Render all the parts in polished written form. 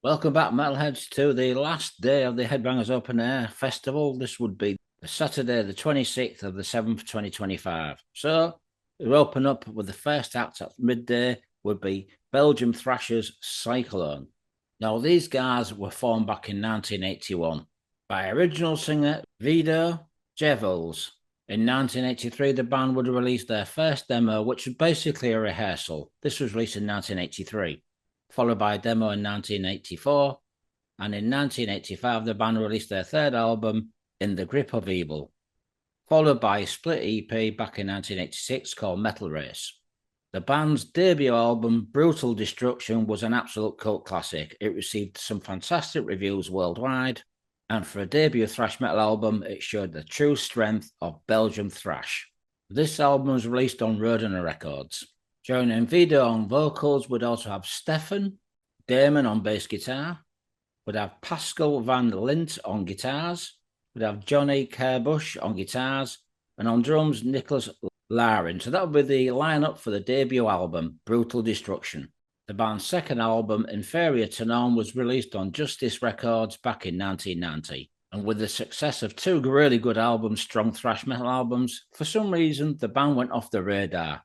Welcome back, Metalheads, to the last day of the Headbangers Open Air Festival. This would be the Saturday, the 26th of the 7th, 2025. So, we open up with the first act at midday, would be Belgium Thrashers Cyclone. Now, these guys were formed back in 1981 by original singer Vido Jevels. In 1983, the band would release their first demo, which was basically a rehearsal. This was released in 1983, followed by a demo in 1984. And in 1985, the band released their third album, In the Grip of Evil, followed by a split EP back in 1986 called Metal Race. The band's debut album, Brutal Destruction, was an absolute cult classic. It received some fantastic reviews worldwide, and for a debut thrash metal album, it showed the true strength of Belgian thrash. This album was released on Rodina Records. Joining Vido on vocals would also have Stefan Damon on bass guitar, would have Pascal van Lint on guitars, would have Johnny Kerbush on guitars, and on drums, Nicholas Larin. So that would be the lineup for the debut album, Brutal Destruction. The band's second album, Inferior to None, was released on Justice Records back in 1990. And with the success of two really good albums, strong thrash metal albums, for some reason, the band went off the radar.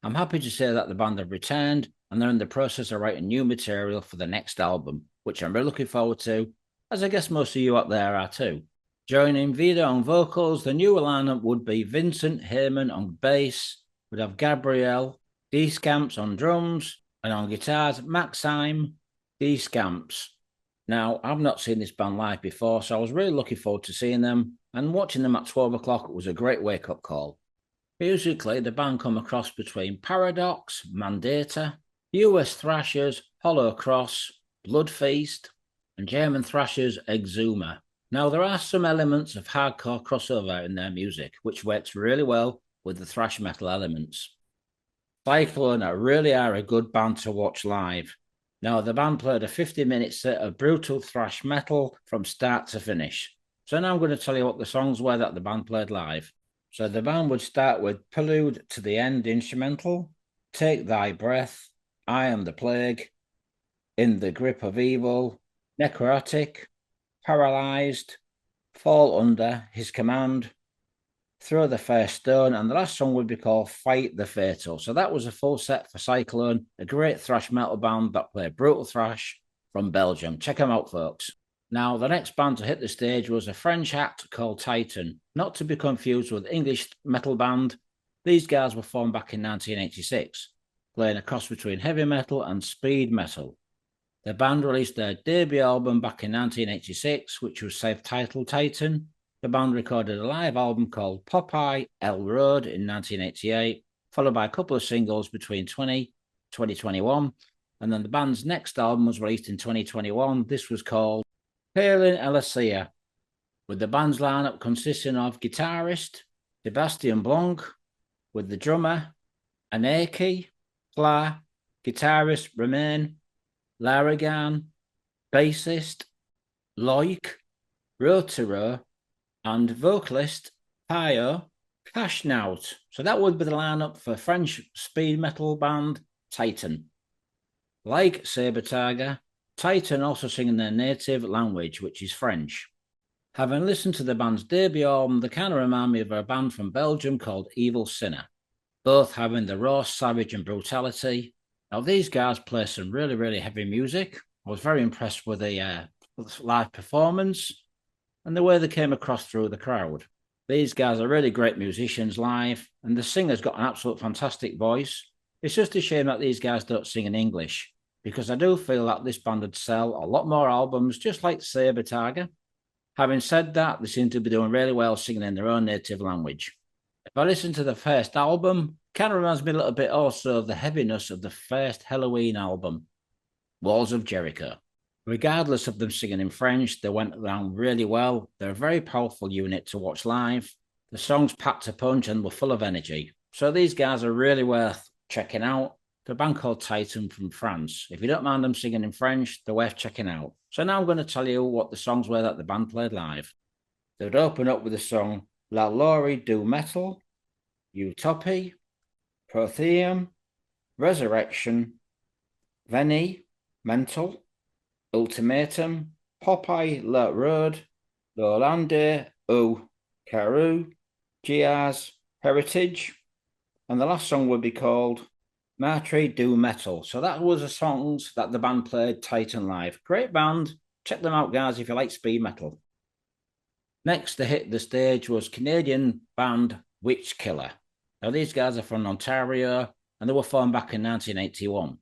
I'm happy to say that the band have returned and they're in the process of writing new material for the next album, which I'm really looking forward to, as I guess most of you out there are too. Joining Vida on vocals, the new lineup would be Vincent Heyman on bass, would have Gabrielle D-Scamps on drums, and on guitars, Maxime D-Scamps. Now, I've not seen this band live before, so I was really looking forward to seeing them, and watching them at 12 o'clock was a great wake-up call. Musically, the band come across between Paradox, Mandata, US Thrashers, Hollow Cross, Blood Feast, and German Thrashers Exuma. Now, there are some elements of hardcore crossover in their music, which works really well with the thrash metal elements. Cyclone really are a good band to watch live. Now, the band played a 50-minute set of brutal thrash metal from start to finish. So now I'm going to tell you what the songs were that the band played live. So the band would start with Prelude to the End instrumental, Take Thy Breath, I Am the Plague, In the Grip of Evil, Necrotic, Paralyzed, Fall Under His Command, Throw the First Stone, and the last song would be called Fight the Fatal. So that was a full set for Cyclone, a great thrash metal band that played brutal thrash from Belgium. Check them out, folks. Now, the next band to hit the stage was a French act called Titan, not to be confused with English metal band. These guys were formed back in 1986, playing a cross between heavy metal and speed metal. The band released their debut album back in 1986, which was self-titled Titan. The band recorded a live album called Popeye El Road in 1988, followed by a couple of singles between 2021, and then the band's next album was released in 2021. This was called Palin Elysia, with the band's lineup consisting of guitarist Sebastian Blanc, with the drummer Anaki, Fla, guitarist Romain Laragan, bassist Loic Rotero, and vocalist Pio Cashnaut. So that would be the lineup for French speed metal band Titan. Like Sabertaga, Titan also sing in their native language, which is French. Having listened to the band's debut album, they kind of remind me of a band from Belgium called Evil Sinner, both having the raw savage and brutality. Now, these guys play some really, really heavy music. I was very impressed with the live performance and the way they came across through the crowd. These guys are really great musicians live, and the singer's got an absolute fantastic voice. It's just a shame that these guys don't sing in English, because I do feel that this band would sell a lot more albums, just like Sabertaga. Having said that, they seem to be doing really well singing in their own native language. If I listen to the first album, it kind of reminds me a little bit also of the heaviness of the first Halloween album, Walls of Jericho. Regardless of them singing in French, they went down really well. They're a very powerful unit to watch live. The songs packed a punch and were full of energy. So these guys are really worth checking out. The band called Titan from France. If you don't mind them singing in French, they're worth checking out. So now I'm going to tell you what the songs were that the band played live. They would open up with the song La Laurie Du Metal, Utopie, Protheum, Resurrection, Veni, Mental, Ultimatum, Popeye Le Road, Lolande, O, Carew, Giaz, Heritage, and the last song would be called Martre Do Metal. So that was the songs that the band played Titan live. Great band. Check them out, guys, if you like speed metal. Next to hit the stage was Canadian band Witchkiller. Now, these guys are from Ontario, and they were formed back in 1981.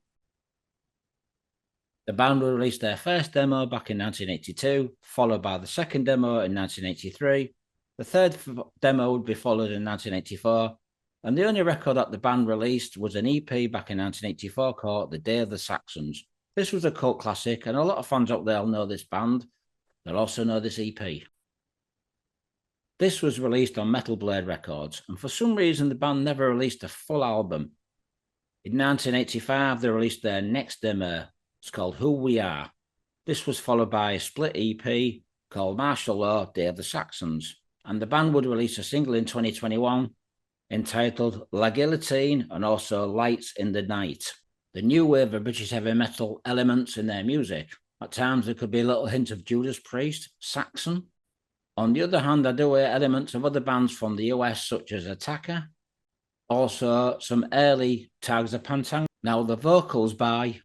The band would release their first demo back in 1982, followed by the second demo in 1983. The third demo would be followed in 1984, and the only record that the band released was an EP back in 1984 called The Day of the Saxons. This was a cult classic, and a lot of fans out there will know this band. They'll also know this EP. This was released on Metal Blade Records, and for some reason the band never released a full album. In 1985, they released their next demo. It's called Who We Are. This was followed by a split EP called Martial Law, Day of the Saxons, and the band would release a single in 2021 entitled La Guillotine and also Lights in the Night. The new wave of British heavy metal elements in their music. At times there could be a little hint of Judas Priest, Saxon. On the other hand, I do hear elements of other bands from the US such as Attacker. Also some early tags of Pantang. Now the vocals by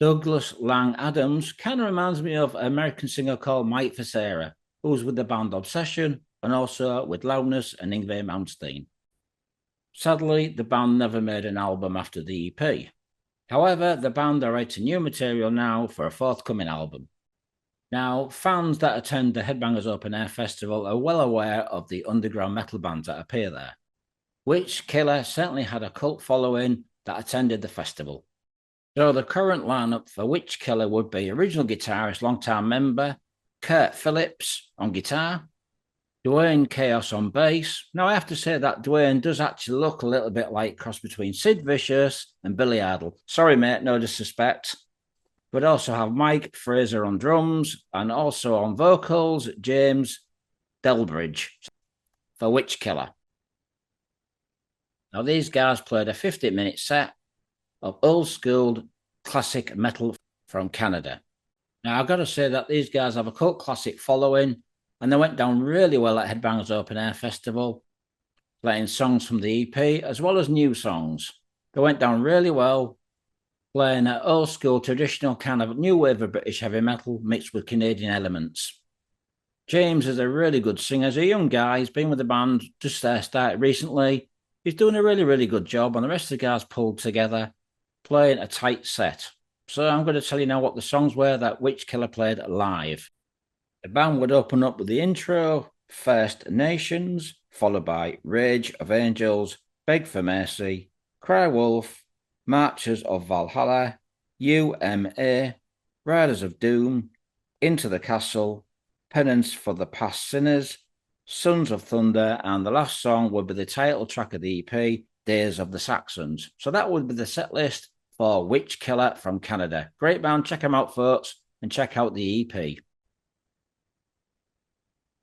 Douglas Lang Adams kind of reminds me of an American singer called Mike Facera, who was with the band Obsession and also with Loudness and Yngwie Malmsteen. Sadly, the band never made an album after the EP. However, the band are writing new material now for a forthcoming album. Now, fans that attend the Headbangers Open Air Festival are well aware of the underground metal bands that appear there. Witchkiller certainly had a cult following that attended the festival. So the current lineup for Witchkiller would be original guitarist, long-time member, Kurt Phillips on guitar, Dwayne Chaos on bass. Now, I have to say that Dwayne does actually look a little bit like a cross between Sid Vicious and Billy Idol. Sorry, mate, no disrespect. We'd also have Mike Fraser on drums and also on vocals, James Delbridge for Witchkiller. Now, these guys played a 50-minute set of old-school classic metal from Canada. Now, I've got to say that these guys have a cult classic following, and they went down really well at Headbangers Open Air Festival, playing songs from the EP as well as new songs. They went down really well, playing an old-school, traditional kind of new wave of British heavy metal mixed with Canadian elements. James is a really good singer. He's a young guy. He's been with the band, just started recently. He's doing a really, really good job, and the rest of the guys pulled together, playing a tight set. So I'm going to tell you now what the songs were that Witchkiller played live. The band would open up with the intro, First Nations, followed by Rage of Angels, Beg for Mercy, Cry Wolf, Marchers of Valhalla, UMA, Riders of Doom, Into the Castle, Penance for the Past Sinners, Sons of Thunder, and the last song would be the title track of the EP, Days of the Saxons. So that would be the set list for Witchkiller from Canada. Great band, check them out, folks, and check out the EP.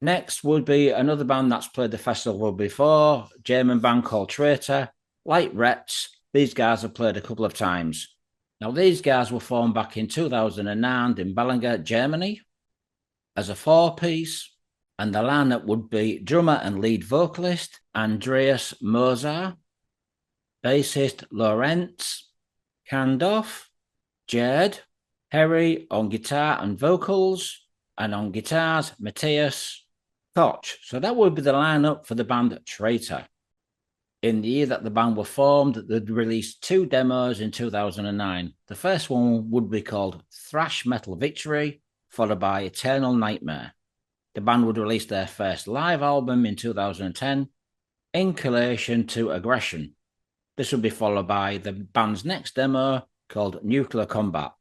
Next would be another band that's played the festival before, German band called Traitor. Like Rets, these guys have played a couple of times. Now, these guys were formed back in 2009 in Ballinger, Germany, as a four-piece, and the lineup would be drummer and lead vocalist Andreas Mozar, bassist Lorenz Kandorf, Jed, Harry on guitar and vocals, and on guitars, Matthias Koch. So that would be the lineup for the band Traitor. In the year that the band were formed, they'd released two demos in 2009. The first one would be called Thrash Metal Victory, followed by Eternal Nightmare. The band would release their first live album in 2010, Inculation to Aggression. This would be followed by the band's next demo called Nuclear Combat.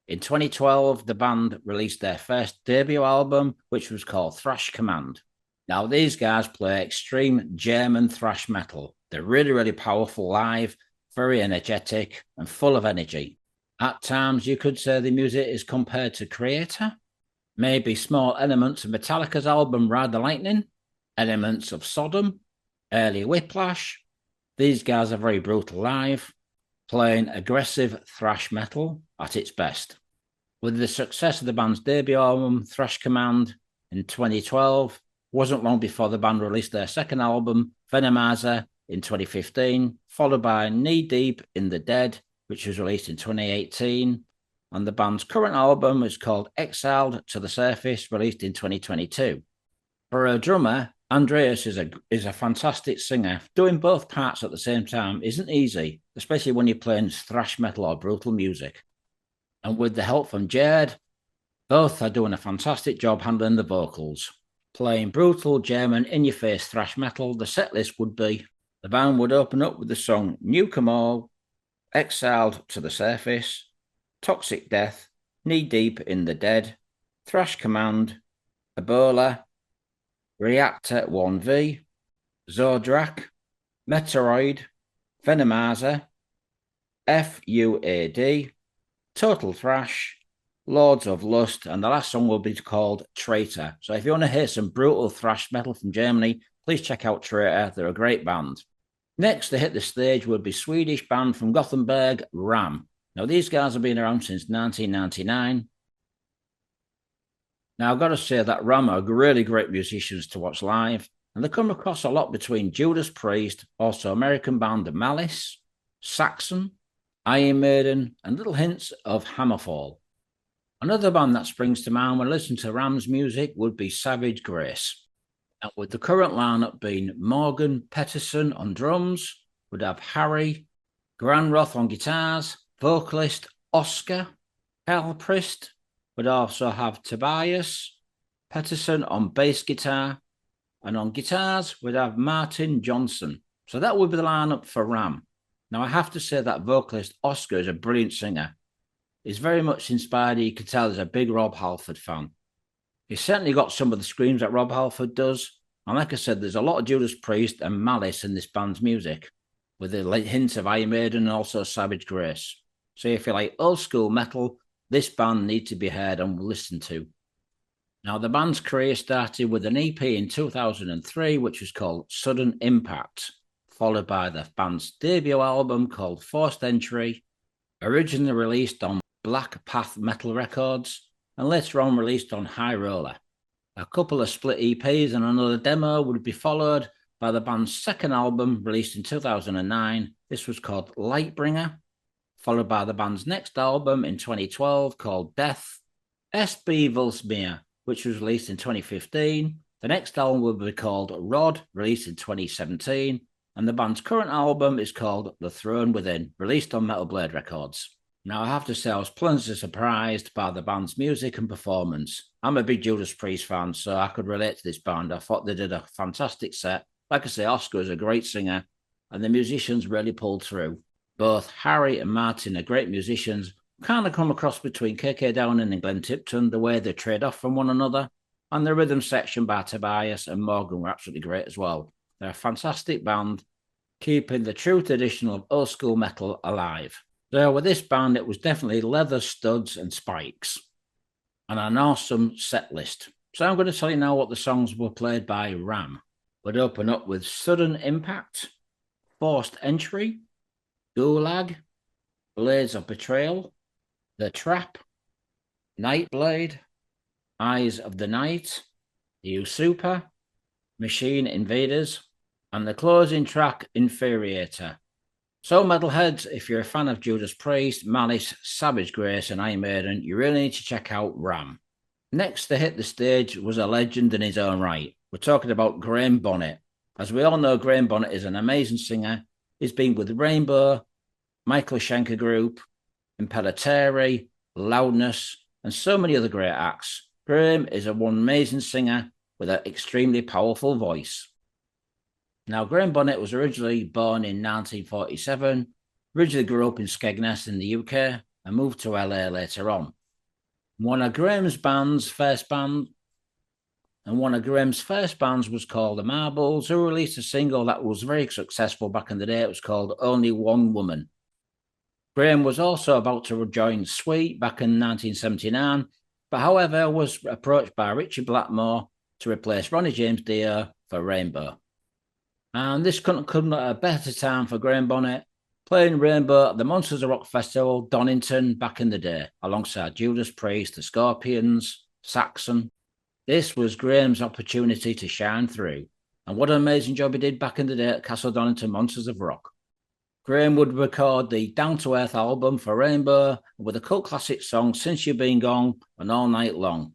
In 2012, the band released their first debut album, which was called Thrash Command. Now, these guys play extreme German thrash metal. They're really, really powerful live, very energetic, and full of energy. At times, you could say the music is compared to Creator, maybe small elements of Metallica's album Ride the Lightning, elements of Sodom, early Whiplash. These guys are very brutal live, playing aggressive thrash metal at its best. With the success of the band's debut album, Thrash Command, in 2012, wasn't long before the band released their second album, Venomizer, in 2015, followed by Knee Deep in the Dead, which was released in 2018. And the band's current album is called Exiled to the Surface, released in 2022. For a drummer, Andreas is a fantastic singer. Doing both parts at the same time isn't easy, especially when you're playing thrash metal or brutal music. And with the help from Jared, both are doing a fantastic job handling the vocals. Playing brutal German in-your-face thrash metal, the setlist would be: the band would open up with the song Nuke 'Em All, Exiled to the Surface, Toxic Death, Knee Deep in the Dead, Thrash Command, Ebola, Reactor 1V, Zodrak, Meteoroid, Venomizer, FUAD, Total Thrash, Lords of Lust, and the last song will be called Traitor. So if you want to hear some brutal thrash metal from Germany, please check out Traitor. They're a great band. Next to hit the stage would be Swedish band from Gothenburg, Ram. Now, these guys have been around since 1999. Now, I've got to say that Ram are really great musicians to watch live, and they come across a lot between Judas Priest, also American band Malice, Saxon, Iron Maiden, and little hints of Hammerfall. Another band that springs to mind when listening to Ram's music would be Savage Grace. And with the current lineup being Morgan Pettersson on drums, would have Harry Granroth on guitars, vocalist Oscar Kalprist, would also have Tobias Pettersson on bass guitar, and on guitars would have Martin Johnson. So that would be the lineup for Ram. Now, I have to say that vocalist Oscar is a brilliant singer. He's very much inspired. You can tell he's a big Rob Halford fan. He's certainly got some of the screams that Rob Halford does. And like I said, there's a lot of Judas Priest and Malice in this band's music, with the hints of Iron Maiden and also Savage Grace. So if you like old school metal, this band needs to be heard and listened to. Now, the band's career started with an EP in 2003, which was called Sudden Impact, followed by the band's debut album called Forced Entry, originally released on Black Path Metal Records, and later on released on High Roller. A couple of split EPs and another demo would be followed by the band's second album, released in 2009. This was called Lightbringer, followed by the band's next album in 2012 called Death, SB Vulsmere, which was released in 2015. The next album will be called Rod, released in 2017. And the band's current album is called The Throne Within, released on Metal Blade Records. Now, I have to say I was pleasantly surprised by the band's music and performance. I'm a big Judas Priest fan, so I could relate to this band. I thought they did a fantastic set. Like I say, Oscar is a great singer, and the musicians really pulled through. Both Harry and Martin are great musicians, kind of come across between KK Downing and Glenn Tipton, the way they trade off from one another, and the rhythm section by Tobias and Morgan were absolutely great as well. They're a fantastic band, keeping the true tradition of old school metal alive. So with this band, it was definitely leather studs and spikes, and an awesome set list. So I'm going to tell you now what the songs were played by Ram. We'd open up with Sudden Impact, Forced Entry, Gulag, Blades of Betrayal, The Trap, Nightblade, Eyes of the Night, The Usurper, Machine Invaders, and the closing track, Infuriator. So, metalheads, if you're a fan of Judas Priest, Malice, Savage Grace, and Iron Maiden, you really need to check out Ram. Next to hit the stage was a legend in his own right. We're talking about Graham Bonnet. As we all know, Graham Bonnet is an amazing singer. He's been with Rainbow, Michael Schenker Group, Imperatori, Loudness, and so many other great acts. Graham is one amazing singer with an extremely powerful voice. Now, Graham Bonnet was originally born in 1947, originally grew up in Skegness in the UK, and moved to LA later on. One of Graham's first bands was called The Marbles, who released a single that was very successful back in the day. It was called Only One Woman. Graham was also about to join Sweet back in 1979, but however was approached by Richie Blackmore to replace Ronnie James Dio for Rainbow. And this couldn't come at a better time for Graham Bonnet, playing Rainbow at the Monsters of Rock Festival, Donington, back in the day, alongside Judas Priest, the Scorpions, Saxon. This was Graham's opportunity to shine through, and what an amazing job he did back in the day at Castle Donington Monsters of Rock. Graham would record the Down to Earth album for Rainbow with a cult classic song, Since You've Been Gone and All Night Long.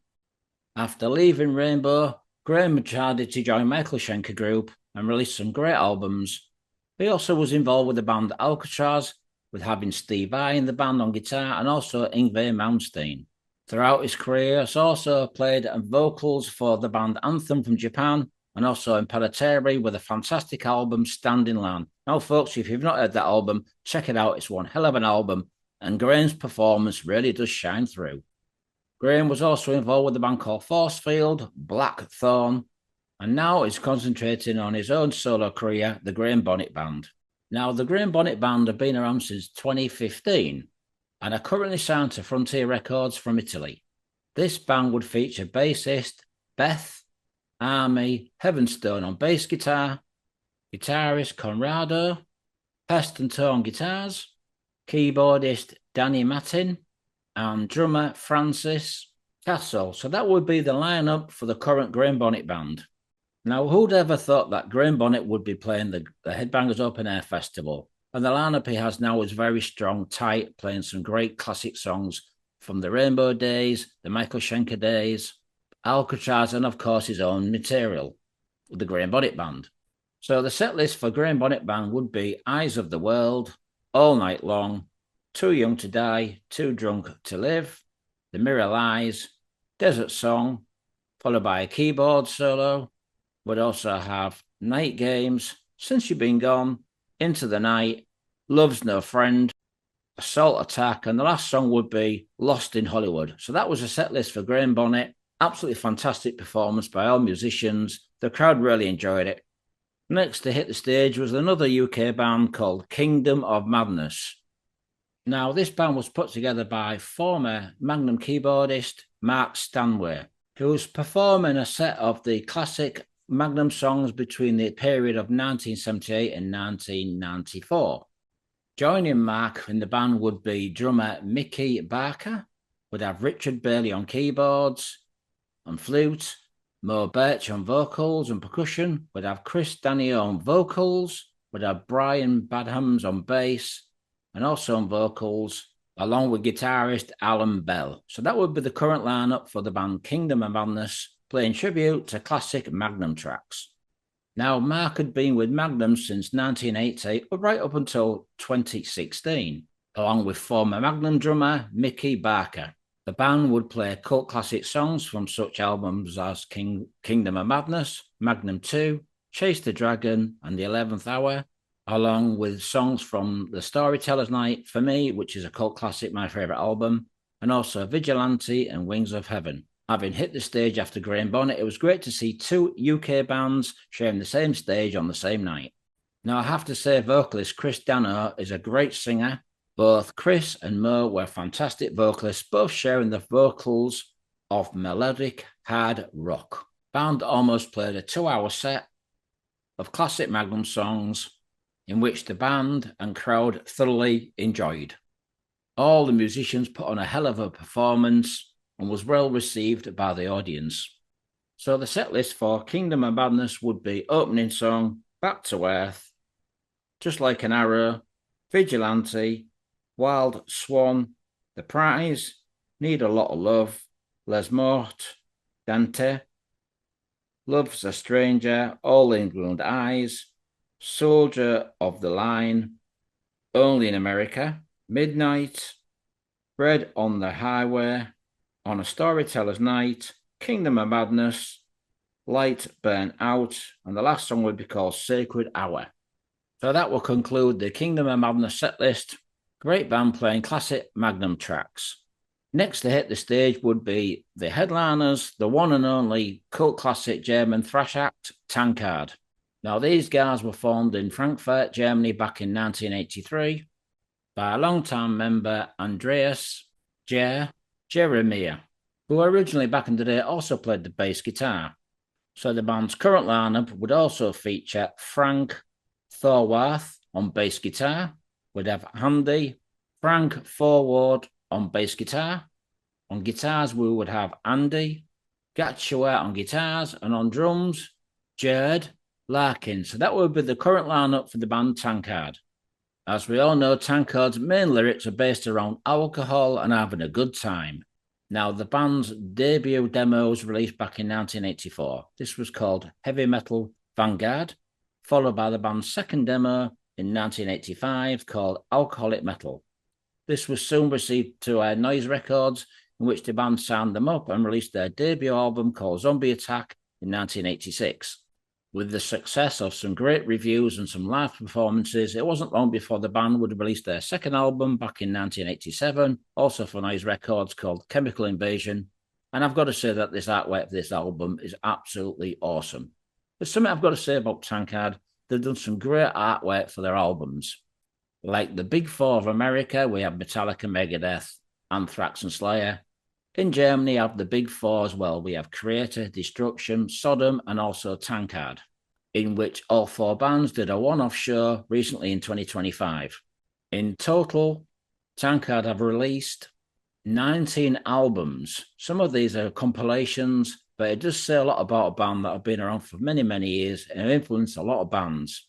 After leaving Rainbow, Graham decided to join Michael Schenker Group and released some great albums. He also was involved with the band Alcatraz, with having Steve Vai in the band on guitar and also Yngwie Malmsteen. Throughout his career, he also played vocals for the band Anthem from Japan and also Imperatori with a fantastic album, Standing Land. Now, folks, if you've not heard that album, check it out. It's one hell of an album, and Graham's performance really does shine through. Graham was also involved with a band called Forcefield, Blackthorn, and now he's concentrating on his own solo career, the Graham Bonnet Band. Now, the Graham Bonnet Band have been around since 2015 and are currently signed to Frontier Records from Italy. This band would feature bassist Beth Army Heavenstone on bass guitar, guitarist Conrado, Pest and Tone guitars, keyboardist Danny Martin, and drummer Francis Castle. So that would be the lineup for the current Graham Bonnet Band. Now, who'd ever thought that Graham Bonnet would be playing the Headbangers Open Air Festival? And the lineup he has now is very strong, tight, playing some great classic songs from the Rainbow days, the Michael Schenker days, Alcatraz, and of course his own material with the Graham Bonnet Band. So the set list for Graham Bonnet Band would be Eyes of the World, All Night Long, Too Young to Die, Too Drunk to Live, The Mirror Lies, Desert Song, followed by a keyboard solo. Would also have Night Games, Since You've Been Gone, Into the Night, Love's No Friend, Assault Attack, and the last song would be Lost in Hollywood. So that was a set list for Graham Bonnet. Absolutely fantastic performance by all musicians. The crowd really enjoyed it. Next to hit the stage was another UK band called Kingdom of Madness. Now, this band was put together by former Magnum keyboardist Mark Stanway, who was performing a set of the classic Magnum songs between the period of 1978 and 1994. Joining Mark in the band would be drummer Mickey Barker, would have Richard Bailey on keyboards and flute, Mo Birch on vocals and percussion, would have Chris Danio on vocals, would have Brian Badhams on bass, and also on vocals, along with guitarist Alan Bell. So that would be the current lineup for the band Kingdom of Madness, playing tribute to classic Magnum tracks. Now, Mark had been with Magnum since 1980, but right up until 2016, along with former Magnum drummer Mickey Barker. The band would play cult classic songs from such albums as Kingdom of Madness, Magnum 2, Chase the Dragon, and The 11th Hour, along with songs from The Storyteller's Night, for me, which is a cult classic, my favourite album, and also Vigilante and Wings of Heaven. Having hit the stage after Graham Bonnet, it was great to see two UK bands sharing the same stage on the same night. Now, I have to say, vocalist Chris Dano is a great singer. Both Chris and Mo were fantastic vocalists, both sharing the vocals of melodic hard rock. Band almost played a 2-hour set of classic Magnum songs in which the band and crowd thoroughly enjoyed. All the musicians put on a hell of a performance and was well received by the audience. So the set list for Kingdom of Madness would be opening song, Back to Earth, Just Like an Arrow, Vigilante, Wild Swan, The Prize, Need a Lot of Love, Les Mortes, Dante, Love's a Stranger, All England Eyes, Soldier of the Line, Only in America, Midnight, Bread on the Highway, On a Storyteller's Night, Kingdom of Madness, Light Burn Out, and the last song would be called Sacred Hour. So that will conclude the Kingdom of Madness set list. Great band playing classic Magnum tracks. Next to hit the stage would be the headliners, the one and only cult classic German thrash act, Tankard. Now, these guys were formed in Frankfurt, Germany back in 1983 by a long-time member Andreas Jeremiah, who originally back in the day also played the bass guitar. So the band's current lineup would also feature Frank Thorwarth on bass guitar, we'd have Andy, Frank Forward on bass guitar. On guitars, we would have Andy, Gatchua on guitars, and on drums, Jared Larkin. So that would be the current lineup for the band Tankard. As we all know, Tankard's main lyrics are based around alcohol and having a good time. Now, the band's debut demo was released back in 1984. This was called Heavy Metal Vanguard, followed by the band's second demo in 1985 called Alcoholic Metal. This was soon received to Noise Records, in which the band signed them up and released their debut album called Zombie Attack in 1986. With the success of some great reviews and some live performances, it wasn't long before the band would release their second album back in 1987, also for Noise Records, called Chemical Invasion. And I've got to say that this artwork for this album is absolutely awesome. There's something I've got to say about Tankard. They've done some great artwork for their albums. Like the Big Four of America, we have Metallica, Megadeth, Anthrax, and Slayer. In Germany, you have the Big Four as well. We have Traitor, Destruction, Sodom, and also Tankard, in which all four bands did a one-off show recently in 2025. In total, Tankard have released 19 albums. Some of these are compilations, but it does say a lot about a band that have been around for many, many years and have influenced a lot of bands.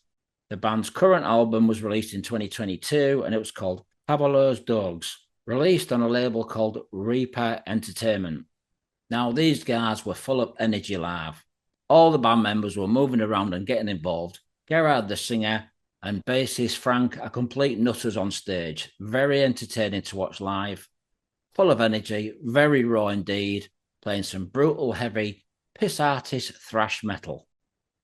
The band's current album was released in 2022, and it was called Pablo's Dogs, released on a label called Reaper Entertainment. Now, these guys were full of energy live. All the band members were moving around and getting involved. Gerard, the singer, and bassist Frank are complete nutters on stage. Very entertaining to watch live. Full of energy, very raw indeed, playing some brutal, heavy, piss artist thrash metal.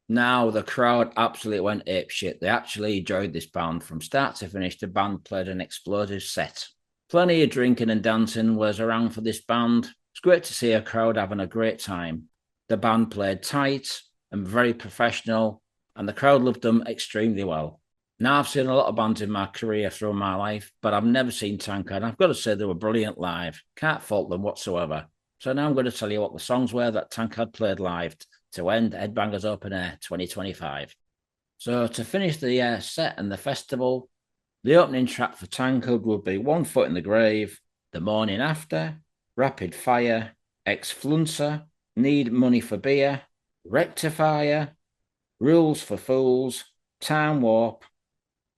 Now, the crowd absolutely went apeshit. They actually enjoyed this band. From start to finish, the band played an explosive set. Plenty of drinking and dancing was around for this band. It's great to see a crowd having a great time. The band played tight and very professional, and the crowd loved them extremely well. Now, I've seen a lot of bands in my career through my life, but I've never seen Tankard, and I've got to say they were brilliant live. Can't fault them whatsoever. So now I'm going to tell you what the songs were that Tankard played live to end Headbangers Open Air 2025. So to finish the set and the festival, the opening track for Tankard would be One Foot in the Grave, The Morning After, Rapid Fire, Ex-Fluncer, Need Money for Beer, Rectifier, Rules for Fools, Time Warp,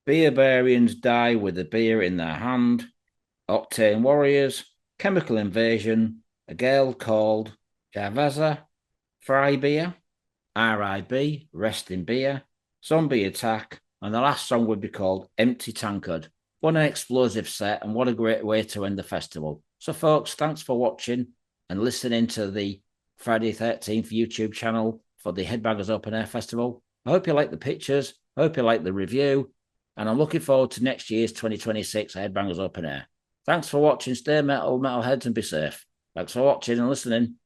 Beerbarians Die with a Beer in Their Hand, Octane Warriors, Chemical Invasion, A Girl Called Javaza, Fry Beer, R.I.B., Rest in Beer, Zombie Attack, and the last song would be called Empty Tankard. What an explosive set, and what a great way to end the festival. So, folks, thanks for watching and listening to the Friday 13th YouTube channel for the Headbangers Open Air Festival. I hope you like the pictures. I hope you like the review. And I'm looking forward to next year's 2026 Headbangers Open Air. Thanks for watching. Stay metal, metalheads, and be safe. Thanks for watching and listening.